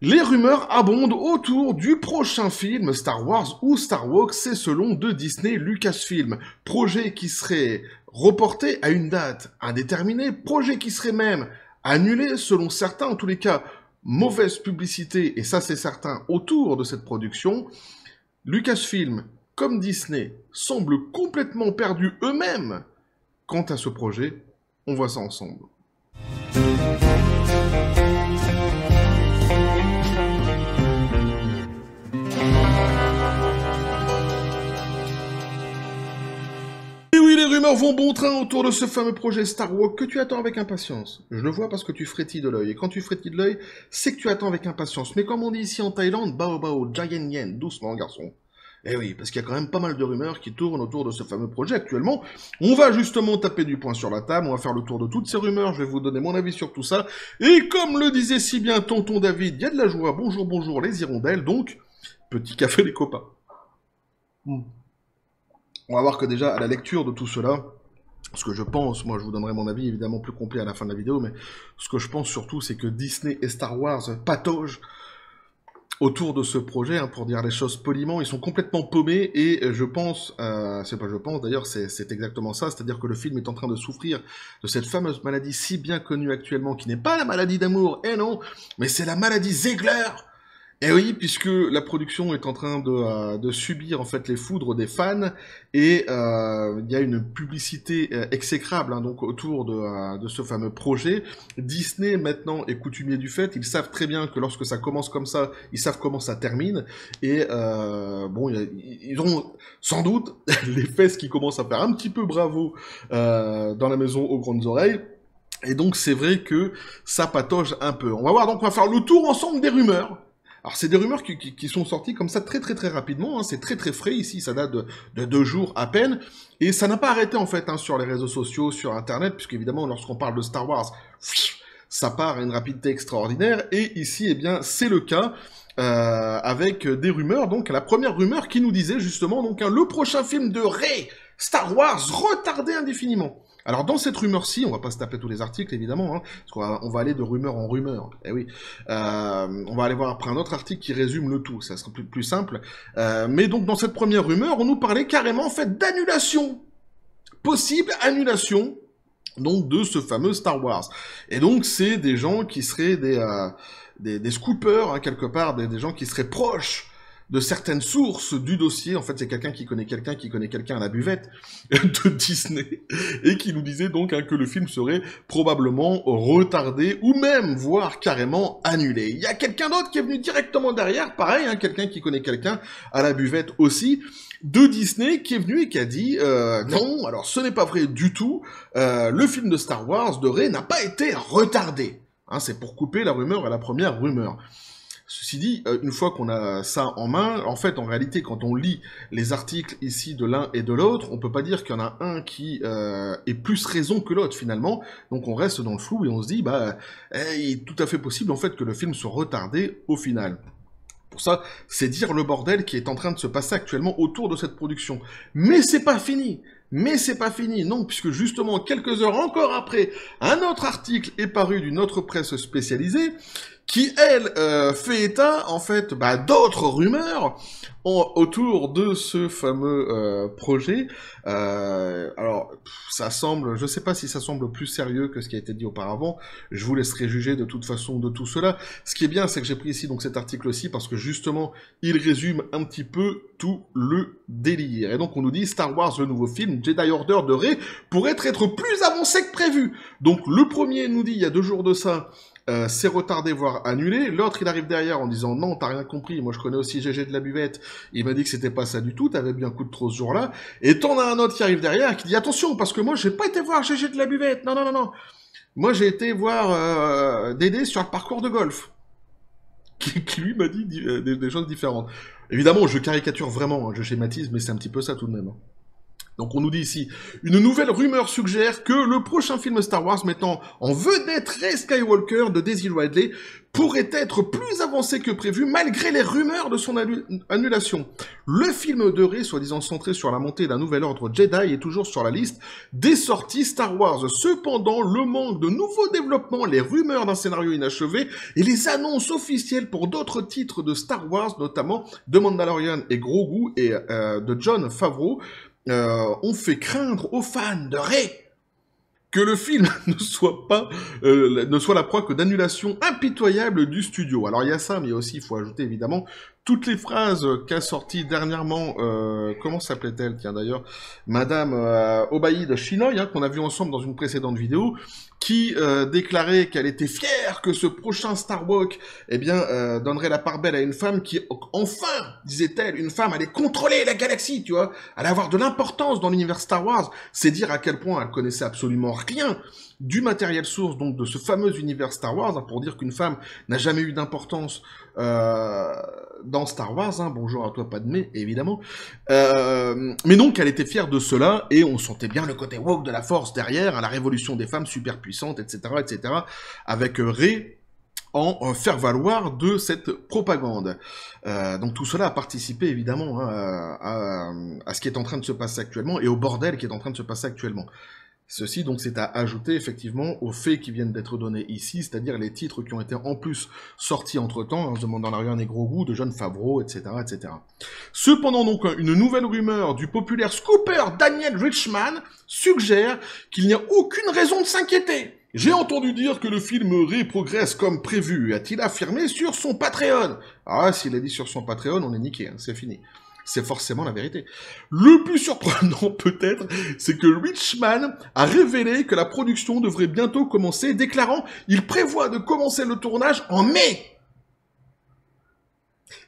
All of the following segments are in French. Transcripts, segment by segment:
Les rumeurs abondent autour du prochain film Star Wars ou Star Wars, c'est selon de Disney Lucasfilm. Projet qui serait reporté à une date indéterminée, projet qui serait même annulé selon certains, en tous les cas, mauvaise publicité, et ça c'est certain, autour de cette production. Lucasfilm, comme Disney, semblent complètement perdus eux-mêmes quant à ce projet. On voit ça ensemble. Et oui, les rumeurs vont bon train autour de ce fameux projet Star Wars que tu attends avec impatience. Je le vois parce que tu frétilles de l'œil. Et quand tu frétilles de l'œil, c'est que tu attends avec impatience. Mais comme on dit ici en Thaïlande, bao bao, giant yen, doucement garçon. Eh oui, parce qu'il y a quand même pas mal de rumeurs qui tournent autour de ce fameux projet actuellement. On va justement taper du poing sur la table, on va faire le tour de toutes ces rumeurs, je vais vous donner mon avis sur tout ça. Et comme le disait si bien tonton David, il y a de la joie, bonjour, bonjour les hirondelles, donc, petit café les copains. On va voir que déjà, à la lecture de tout cela, ce que je pense, moi je vous donnerai mon avis évidemment plus complet à la fin de la vidéo, mais ce que je pense surtout, c'est que Disney et Star Wars pataugent autour de ce projet, hein, pour dire les choses poliment, ils sont complètement paumés, et je pense, c'est pas je pense, d'ailleurs c'est exactement ça, c'est-à-dire que le film est en train de souffrir de cette fameuse maladie si bien connue actuellement, qui n'est pas la maladie d'amour, eh non, mais c'est la maladie Ziegler. Et oui, puisque la production est en train de subir en fait les foudres des fans, et il y a une publicité exécrable, hein, donc autour de ce fameux projet. Disney maintenant est coutumier du fait, ils savent très bien que lorsque ça commence comme ça, ils savent comment ça termine, et bon, ils ont sans doute les fesses qui commencent à faire un petit peu bravo dans la maison aux grandes oreilles. Et donc c'est vrai que ça patauge un peu. On va voir, donc on va faire le tour ensemble des rumeurs. Alors c'est des rumeurs qui sont sorties comme ça très rapidement, hein. C'est très frais ici, ça date de 2 jours à peine, et ça n'a pas arrêté en fait, hein, sur les réseaux sociaux, sur internet, puisque évidemment lorsqu'on parle de Star Wars, ça part à une rapidité extraordinaire, et ici eh bien c'est le cas, avec des rumeurs. Donc la première rumeur qui nous disait justement donc, hein, le prochain film de Rey, Star Wars, retardé indéfiniment. Alors dans cette rumeur-ci, on va pas se taper tous les articles évidemment, hein, parce qu'on va aller de rumeur en rumeur. Eh oui, on va aller voir après un autre article qui résume le tout, ça sera plus simple. Mais donc dans cette première rumeur, on nous parlait carrément en fait d'annulation, possible annulation, donc de ce fameux Star Wars. Et donc c'est des gens qui seraient des scoopers, hein, quelque part, des gens qui seraient proches de certaines sources du dossier. En fait, c'est quelqu'un qui connaît quelqu'un à la buvette de Disney, et qui nous disait donc, hein, que le film serait probablement retardé, ou même, voire carrément annulé. Il y a quelqu'un d'autre qui est venu directement derrière, pareil, hein, quelqu'un qui connaît quelqu'un à la buvette aussi, de Disney, qui est venu et qui a dit non, alors ce n'est pas vrai du tout, le film de Star Wars de Rey n'a pas été retardé. Hein, c'est pour couper la rumeur à la première rumeur. Ceci dit, une fois qu'on a ça en main, en fait, en réalité, quand on lit les articles ici de l'un et de l'autre, on peut pas dire qu'il y en a un qui ait plus raison que l'autre, finalement. Donc on reste dans le flou et on se dit, bah, il est tout à fait possible, en fait, que le film soit retardé au final. Pour ça, c'est dire le bordel qui est en train de se passer actuellement autour de cette production. Mais c'est pas fini. Mais c'est pas fini, non, puisque justement, quelques heures encore après, un autre article est paru d'une autre presse spécialisée, qui, elle, fait état, en fait, bah, d'autres rumeurs autour de ce fameux projet. Alors, ça semble, je sais pas si ça semble plus sérieux que ce qui a été dit auparavant, je vous laisserai juger de toute façon de tout cela. Ce qui est bien, c'est que j'ai pris ici donc cet article-ci, parce que justement, il résume un petit peu tout le délire. Et donc on nous dit, Star Wars, le nouveau film, Jedi Order de Rey, pourrait être plus avancé que prévu. Donc le premier nous dit, il y a 2 jours de ça, c'est retardé, voire annulé. L'autre, il arrive derrière en disant non, t'as rien compris. Moi, je connais aussi GG de la buvette. Il m'a dit que c'était pas ça du tout. T'avais bien un coup de trop ce jour-là. Et t'en as un autre qui arrive derrière qui dit attention, parce que moi, j'ai pas été voir GG de la buvette. Non. Moi, j'ai été voir Dédé sur le parcours de golf. Qui lui m'a dit des choses différentes. Évidemment, je caricature vraiment, hein, je schématise, mais c'est un petit peu ça tout de même. Donc on nous dit ici, une nouvelle rumeur suggère que le prochain film Star Wars mettant en vedette Rey Skywalker de Daisy Ridley pourrait être plus avancé que prévu malgré les rumeurs de son annulation. Le film de Rey, soi-disant centré sur la montée d'un nouvel ordre Jedi, est toujours sur la liste des sorties Star Wars. Cependant, le manque de nouveaux développements, les rumeurs d'un scénario inachevé et les annonces officielles pour d'autres titres de Star Wars, notamment de Mandalorian et Grogu et de Jon Favreau, ont fait craindre aux fans de Rey que le film ne soit la proie que d'annulations impitoyables du studio. Alors il y a ça, mais aussi il faut ajouter évidemment toutes les phrases qu'a sorties dernièrement, comment s'appelait-elle, tiens d'ailleurs, Madame Obaïd Chinoy, hein, qu'on a vu ensemble dans une précédente vidéo, qui déclarait qu'elle était fière que ce prochain Star Wars, eh bien, donnerait la part belle à une femme qui, enfin, disait-elle, une femme allait contrôler la galaxie, tu vois, allait avoir de l'importance dans l'univers Star Wars. C'est dire à quel point elle connaissait absolument rien du matériel source, donc de ce fameux univers Star Wars, hein, pour dire qu'une femme n'a jamais eu d'importance dans Star Wars, hein, bonjour à toi Padmé, évidemment, mais donc elle était fière de cela, et on sentait bien le côté woke de la force derrière, hein, la révolution des femmes super puissantes, etc., etc., avec Rey en faire valoir de cette propagande. Donc tout cela a participé évidemment hein, à ce qui est en train de se passer actuellement, et au bordel qui est en train de se passer actuellement. Ceci, donc, c'est à ajouter, effectivement, aux faits qui viennent d'être donnés ici, c'est-à-dire les titres qui ont été en plus sortis entre-temps, hein, je demande dans l'arrière des gros goûts, de Jon Favreau, etc., etc. Cependant, donc, une nouvelle rumeur du populaire scooper Daniel Richman suggère qu'il n'y a aucune raison de s'inquiéter. J'ai entendu dire que le film Rey progresse comme prévu, a-t-il affirmé sur son Patreon. Ah, s'il a dit sur son Patreon, on est niqué, hein, c'est fini. C'est forcément la vérité. Le plus surprenant, peut-être, c'est que Richman a révélé que la production devrait bientôt commencer, déclarant « Il prévoit de commencer le tournage en mai ».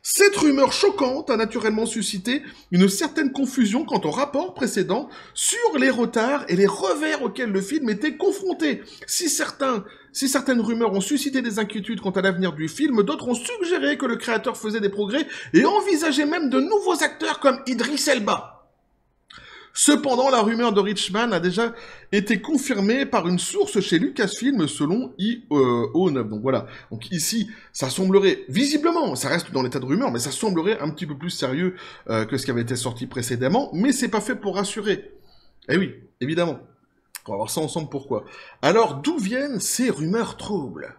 Cette rumeur choquante a naturellement suscité une certaine confusion quant au rapport précédent sur les retards et les revers auxquels le film était confronté. Si certaines rumeurs ont suscité des inquiétudes quant à l'avenir du film, d'autres ont suggéré que le créateur faisait des progrès et envisageait même de nouveaux acteurs comme Idris Elba. Cependant, la rumeur de Richman a déjà été confirmée par une source chez Lucasfilm selon IO9. Donc voilà. Donc ici, ça semblerait, visiblement, ça reste dans l'état de rumeur, mais ça semblerait un petit peu plus sérieux que ce qui avait été sorti précédemment, mais c'est pas fait pour rassurer. Eh oui, évidemment. On va voir ça ensemble pourquoi. Alors, d'où viennent ces rumeurs troubles ?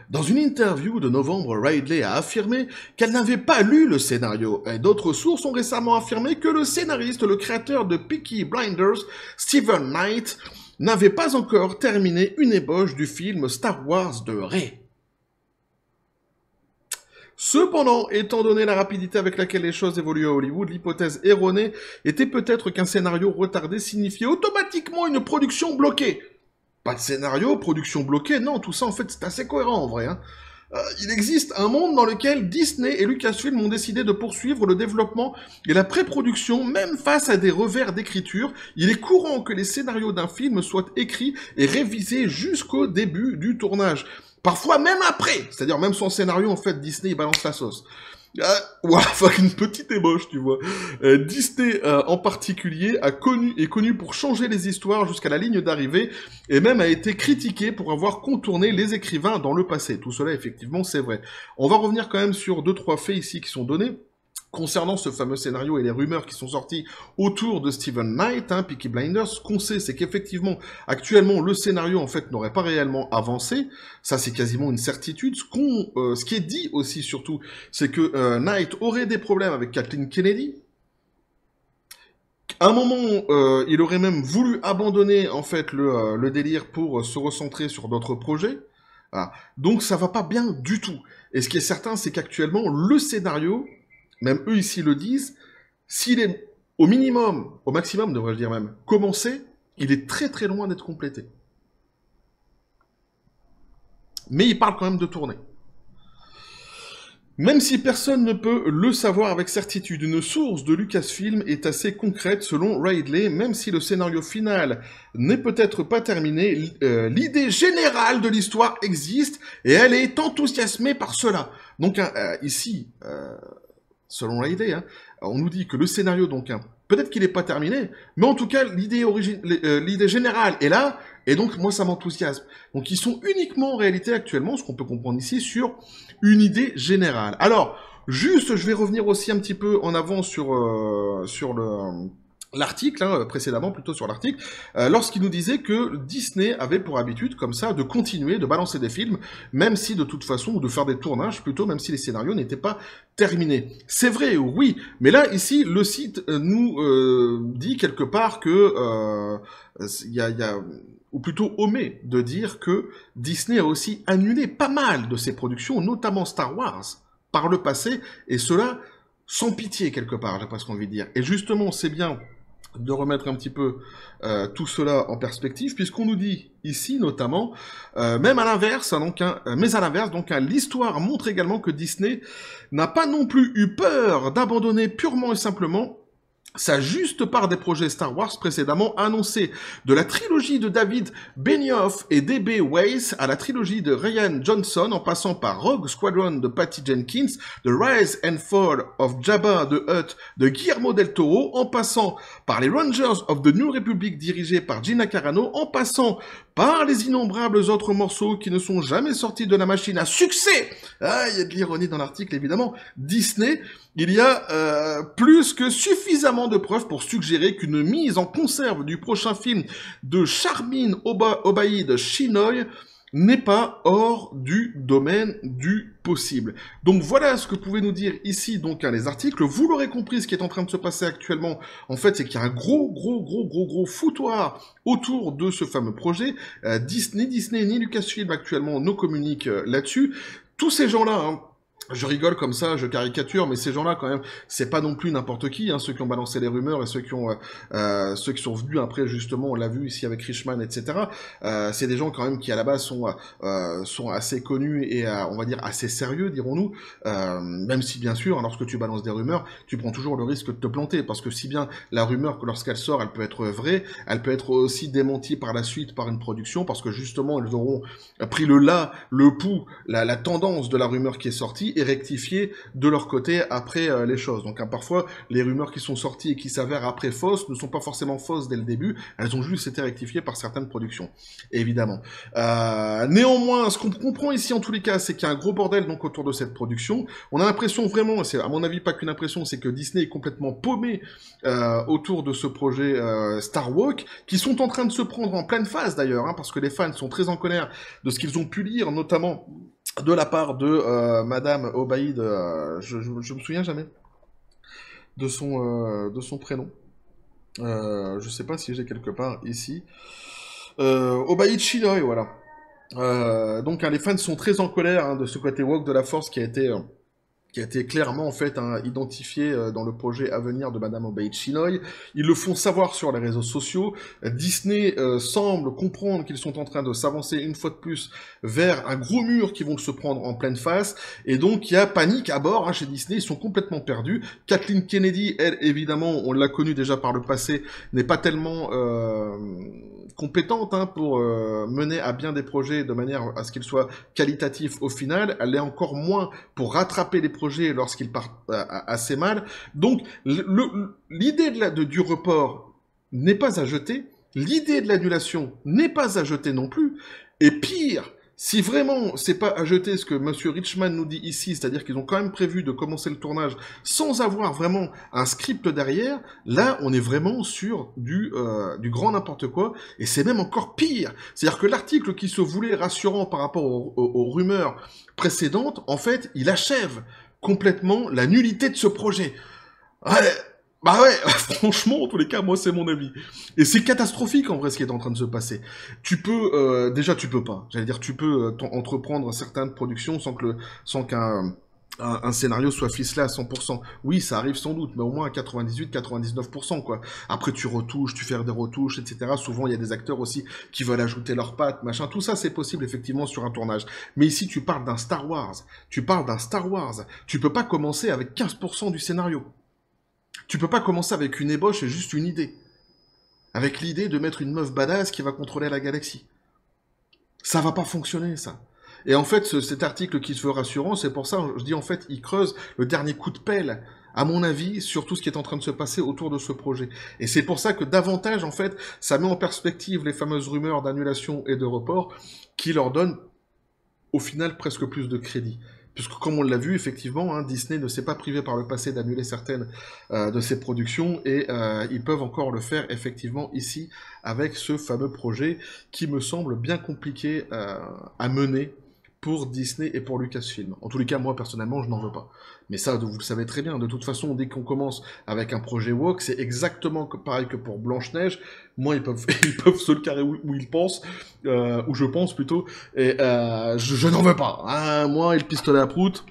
Dans une interview de novembre, Ridley a affirmé qu'elle n'avait pas lu le scénario, et d'autres sources ont récemment affirmé que le scénariste, le créateur de Peaky Blinders, Steven Knight, n'avait pas encore terminé une ébauche du film Star Wars de Rey. Cependant, étant donné la rapidité avec laquelle les choses évoluent à Hollywood, l'hypothèse erronée était peut-être qu'un scénario retardé signifiait automatiquement une production bloquée. Pas de scénario, production bloquée, non, tout ça en fait c'est assez cohérent en vrai. Hein. Il existe un monde dans lequel Disney et Lucasfilm ont décidé de poursuivre le développement et la pré-production, même face à des revers d'écriture. Il est courant que les scénarios d'un film soient écrits et révisés jusqu'au début du tournage. Parfois même après, c'est-à-dire même sans scénario, en fait, Disney il balance la sauce. Enfin, une petite ébauche, tu vois. Disney, en particulier, est connu pour changer les histoires jusqu'à la ligne d'arrivée, et même a été critiqué pour avoir contourné les écrivains dans le passé. Tout cela, effectivement, c'est vrai. On va revenir quand même sur 2-3 faits ici qui sont donnés. Concernant ce fameux scénario et les rumeurs qui sont sorties autour de Steven Knight, hein, Peaky Blinders, ce qu'on sait, c'est qu'effectivement, actuellement, le scénario, en fait, n'aurait pas réellement avancé. Ça, c'est quasiment une certitude. Ce qui est dit aussi, surtout, c'est que Knight aurait des problèmes avec Kathleen Kennedy. À un moment, il aurait même voulu abandonner, en fait, le délire pour se recentrer sur d'autres projets. Voilà. Donc, ça va pas bien du tout. Et ce qui est certain, c'est qu'actuellement, le scénario... Même eux ici le disent, s'il est au minimum, au maximum devrais-je dire même, commencé, il est très très loin d'être complété. Mais il parle quand même de tourner. Même si personne ne peut le savoir avec certitude, une source de Lucasfilm est assez concrète selon Ridley, même si le scénario final n'est peut-être pas terminé, l'idée générale de l'histoire existe et elle est enthousiasmée par cela. Donc ici... selon Ridley, hein, on nous dit que le scénario donc Peut-être qu'il n'est pas terminé, mais en tout cas, l'idée générale est là, et donc moi ça m'enthousiasme. Donc ils sont uniquement en réalité actuellement, ce qu'on peut comprendre ici, sur une idée générale. Alors, juste, je vais revenir aussi un petit peu en avant sur l'article, hein, précédemment, plutôt sur l'article, lorsqu'il nous disait que Disney avait pour habitude, comme ça, de continuer de balancer des films, même si de toute façon, ou de faire des tournages plutôt, même si les scénarios n'étaient pas terminés. C'est vrai, oui, mais là, ici, le site nous dit quelque part que ou plutôt omet de dire que Disney a aussi annulé pas mal de ses productions, notamment Star Wars, par le passé, et cela sans pitié quelque part, j'ai presque envie de dire. Et justement, c'est bien de remettre un petit peu tout cela en perspective, puisqu'on nous dit ici notamment, même à l'inverse, hein, mais à l'inverse, donc l'histoire montre également que Disney n'a pas non plus eu peur d'abandonner purement et simplement sa juste part des projets Star Wars précédemment annoncés, de la trilogie de David Benioff et D.B. Weiss à la trilogie de Rian Johnson, en passant par Rogue Squadron de Patty Jenkins, The Rise and Fall of Jabba the Hutt de Guillermo del Toro, en passant par les Rangers of the New Republic dirigés par Gina Carano, en passant par les innombrables autres morceaux qui ne sont jamais sortis de la machine à succès. Ah, il y a de l'ironie dans l'article, évidemment. Disney, il y a plus que suffisamment de preuves pour suggérer qu'une mise en conserve du prochain film de Charmin Obaid Chinoy n'est pas hors du domaine du possible. Donc voilà ce que pouvaient nous dire ici donc les articles. Vous l'aurez compris, ce qui est en train de se passer actuellement, en fait, c'est qu'il y a un gros foutoir autour de ce fameux projet. Disney ni Lucasfilm actuellement ne communiquent là-dessus. Tous ces gens-là, hein, je rigole comme ça, je caricature, mais ces gens-là, quand même, c'est pas non plus n'importe qui, hein, ceux qui ont balancé les rumeurs et ceux qui sont venus après, justement, on l'a vu ici avec Richman, etc. C'est des gens, quand même, qui, à la base, sont assez connus et, on va dire, assez sérieux, dirons-nous, même si, bien sûr, lorsque tu balances des rumeurs, tu prends toujours le risque de te planter, parce que si bien la rumeur, lorsqu'elle sort, elle peut être vraie, elle peut être aussi démentie par la suite par une production, parce que, justement, ils auront pris le pouls, la tendance de la rumeur qui est sortie, et rectifier de leur côté après les choses. Donc parfois, les rumeurs qui sont sorties et qui s'avèrent après fausses ne sont pas forcément fausses dès le début, elles ont juste été rectifiées par certaines productions, évidemment. Néanmoins, ce qu'on comprend ici en tous les cas, c'est qu'il y a un gros bordel donc autour de cette production. On a l'impression vraiment, c'est à mon avis pas qu'une impression, c'est que Disney est complètement paumé autour de ce projet Star Walk, qui sont en train de se prendre en pleine phase d'ailleurs, hein, parce que les fans sont très en colère de ce qu'ils ont pu lire, notamment de la part de Madame Obaïd, je me souviens jamais de son prénom. Je sais pas si j'ai quelque part ici. Obaïd Chinoy, voilà. Donc les fans sont très en colère hein, de ce côté woke de la force qui a été clairement en fait identifié dans le projet à venir de Madame Obaid Chinoy. Ils le font savoir sur les réseaux sociaux. Disney semble comprendre qu'ils sont en train de s'avancer une fois de plus vers un gros mur qui vont se prendre en pleine face. Et donc il y a panique à bord hein, chez Disney, ils sont complètement perdus. Kathleen Kennedy, elle évidemment, on l'a connue déjà par le passé, n'est pas tellement compétente hein, pour mener à bien des projets de manière à ce qu'ils soient qualitatifs au final. Elle l'est encore moins pour rattraper les projets lorsqu'ils partent assez mal. Donc, l'idée du report n'est pas à jeter, l'idée de l'annulation n'est pas à jeter non plus, et pire, si vraiment c'est pas à jeter ce que Monsieur Richman nous dit ici, c'est-à-dire qu'ils ont quand même prévu de commencer le tournage sans avoir vraiment un script derrière, là on est vraiment sur du grand n'importe quoi, et c'est même encore pire. C'est-à-dire que l'article qui se voulait rassurant par rapport aux rumeurs précédentes, en fait, il achève complètement la nullité de ce projet. Ouais, bah ouais, franchement, en tous les cas, moi, c'est mon avis. Et c'est catastrophique, en vrai, ce qui est en train de se passer. Tu peux, déjà, tu peux pas. J'allais dire, tu peux entreprendre certaines productions sans qu'un scénario soit ficelé à 100%. Oui, ça arrive sans doute, mais au moins à 98-99%, quoi. Après, tu retouches, tu fais des retouches, etc. Souvent, il y a des acteurs aussi qui veulent ajouter leurs pattes, machin. Tout ça, c'est possible, effectivement, sur un tournage. Mais ici, tu parles d'un Star Wars. Tu parles d'un Star Wars. Tu peux pas commencer avec 15% du scénario. Tu peux pas commencer avec une ébauche et juste une idée. Avec l'idée de mettre une meuf badass qui va contrôler la galaxie. Ça va pas fonctionner, ça. Et en fait, cet article qui se veut rassurant, c'est pour ça, je dis en fait, il creuse le dernier coup de pelle à mon avis, sur tout ce qui est en train de se passer autour de ce projet. Et c'est pour ça que davantage, en fait, ça met en perspective les fameuses rumeurs d'annulation et de report qui leur donnent, au final, presque plus de crédit. Puisque, comme on l'a vu, effectivement, hein, Disney ne s'est pas privé par le passé d'annuler certaines de ses productions, et ils peuvent encore le faire, effectivement, ici, avec ce fameux projet qui me semble bien compliqué à mener pour Disney et pour Lucasfilm. En tous les cas, moi, personnellement, je n'en veux pas. Mais ça, vous le savez très bien. De toute façon, dès qu'on commence avec un projet woke, c'est exactement pareil que pour Blanche-Neige. Moi, ils peuvent, ils peuvent se le carrer où ils pensent, où je pense plutôt, et je n'en veux pas. Hein. Moi, et le pistolet à prout,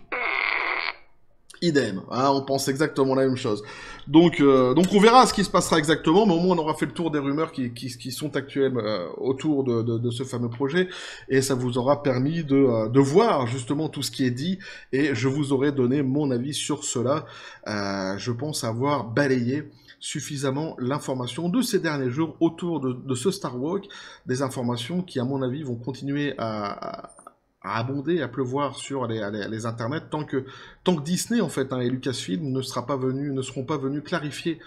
idem. Hein, on pense exactement la même chose. Donc on verra ce qui se passera exactement, mais au moins on aura fait le tour des rumeurs qui sont actuelles autour de ce fameux projet, et ça vous aura permis de voir justement tout ce qui est dit, et je vous aurai donné mon avis sur cela. Je pense avoir balayé suffisamment l'information de ces derniers jours autour de ce Star Wars, des informations qui, à mon avis, vont continuer à abonder, à pleuvoir sur les internets, tant que Disney, en fait, hein, et Lucasfilm ne seront pas venus clarifier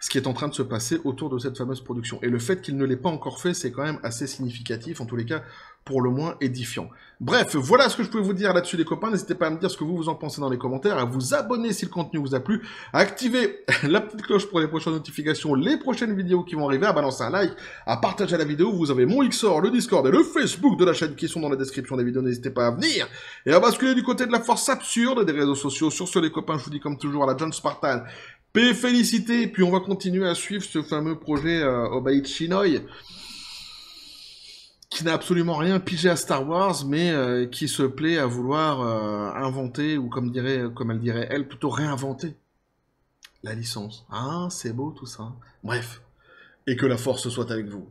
ce qui est en train de se passer autour de cette fameuse production. Et le fait qu'il ne l'ait pas encore fait, c'est quand même assez significatif, en tous les cas, pour le moins édifiant. Bref, voilà ce que je pouvais vous dire là-dessus, les copains. N'hésitez pas à me dire ce que vous en pensez dans les commentaires, à vous abonner si le contenu vous a plu, à activer la petite cloche pour les prochaines notifications, les prochaines vidéos qui vont arriver, à balancer un like, à partager la vidéo. Vous avez mon Xor, le Discord et le Facebook de la chaîne qui sont dans la description des vidéos. N'hésitez pas à venir et à basculer du côté de la force absurde des réseaux sociaux. Sur ce, les copains, je vous dis comme toujours à la John Spartan, paix et félicité. Puis on va continuer à suivre ce fameux projet Obaïd Chinoy, qui n'a absolument rien pigé à Star Wars, mais qui se plaît à vouloir inventer, ou comme elle dirait elle, plutôt réinventer la licence. Ah, c'est beau tout ça. Bref, et que la force soit avec vous.